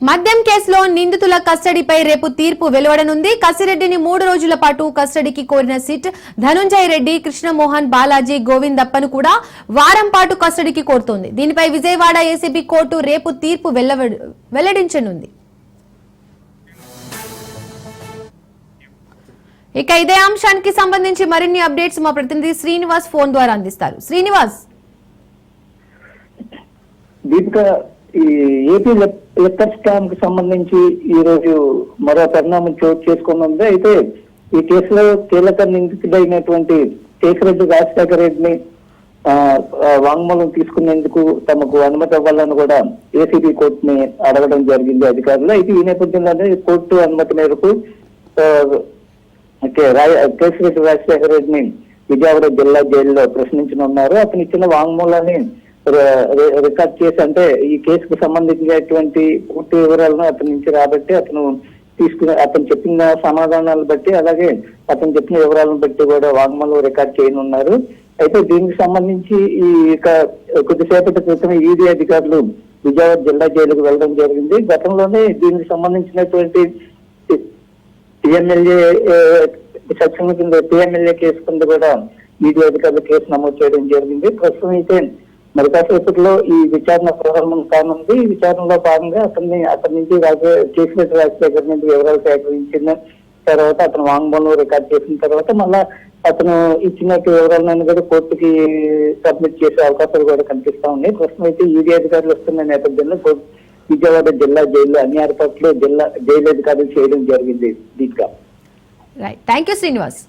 మద్యం కేసులో నిందితుల కస్టడీపై రేపు తీర్పు వెలువడనుంది. కసిరెడ్డిని 3 రోజుల పాటు కస్టడీకి కోరిన సిట్ ధనుంజయ రెడ్డి, కృష్ణమోహన్, బాలాజీ, గోవిందప్పను కూడా వారం పాటు కస్టడీకి కోరుతోంది. దీనిపై విజయవాడ ఏసీబీ కోర్టు రేపు తీర్పు వెల్లడించనుంది. ఇక ఇదే అంశానికి సంబంధించి మరిన్ని అప్డేట్స్ మా ప్రతినిధి శ్రీనివాస్ ఫోన్ ద్వారా అందిస్తారు. శ్రీనివాస్, ఈ ఏపీ లిక్కర్ స్కామ్ కి సంబంధించి ఈ రోజు మరో పరిణామం చోటు చేసుకున్నది. అయితే ఈ కేసులో కీలక నిందితుడైనటువంటి కేసిరెడ్డి రాజశేఖర రెడ్డిని వాంగ్మూలం తీసుకునేందుకు తమకు అనుమతి ఇవ్వాలని కూడా ఏసీబీ కోర్టుని అడగడం జరిగింది అధికారులు. అయితే ఈ నేపథ్యంలోనే కోర్టు అనుమతి మేరకు కేసిరెడ్డి రాజశేఖర రెడ్డిని విజయవాడ జిల్లా జైల్లో ప్రశ్నించనున్నారు. అతను ఇచ్చిన వాంగ్మూలాన్ని రికార్డ్ చేసి, అంటే ఈ కేసుకు సంబంధించినటువంటి పూర్తి వివరాలను అతని నుంచి రాబట్టి అతను చెప్పిన సమాధానాలు బట్టి, అలాగే అతను చెప్పిన వివరాలను బట్టి కూడా వాంగ్మూలం రికార్డ్ చేయనున్నారు. అయితే దీనికి సంబంధించి కొద్దిసేపటి క్రితం ఈడీ అధికారులు విజయవాడ జిల్లా జైలుకు వెళ్ళడం జరిగింది. గతంలోనే దీనికి సంబంధించినటువంటి టీఎంఎల్ఏ సెక్షన్ కింద టీఎంఎల్ఏ కేసు కింద కూడా ఈడీ అధికారులు కేసు నమోదు చేయడం జరిగింది. ప్రస్తుతం అయితే మరి కాసేపట్లో ఈ విచారణ ప్రారంభం కానుంది. ఈ విచారణలో భాగంగా అతని నుంచి కేసిరెడ్డి రాజశేఖర నుంచి వివరాలు సేకరించిన తర్వాత అతను వాంగ్మూలం రికార్డ్ చేసిన తర్వాత మళ్ళా అతను ఇచ్చినట్టు వివరాలను కూడా కోర్టుకి సబ్మిట్ చేసే అవకాశాలు కూడా కనిపిస్తా ఉన్నాయి. ప్రస్తుతం అయితే ఈడీ అధికారులు వస్తున్న నేపథ్యంలో విజయవాడ జిల్లా జైలు అన్ని ఏర్పాట్లు జైలు అధికారులు చేయడం జరిగింది. Deepika, right, thank you Srinivas.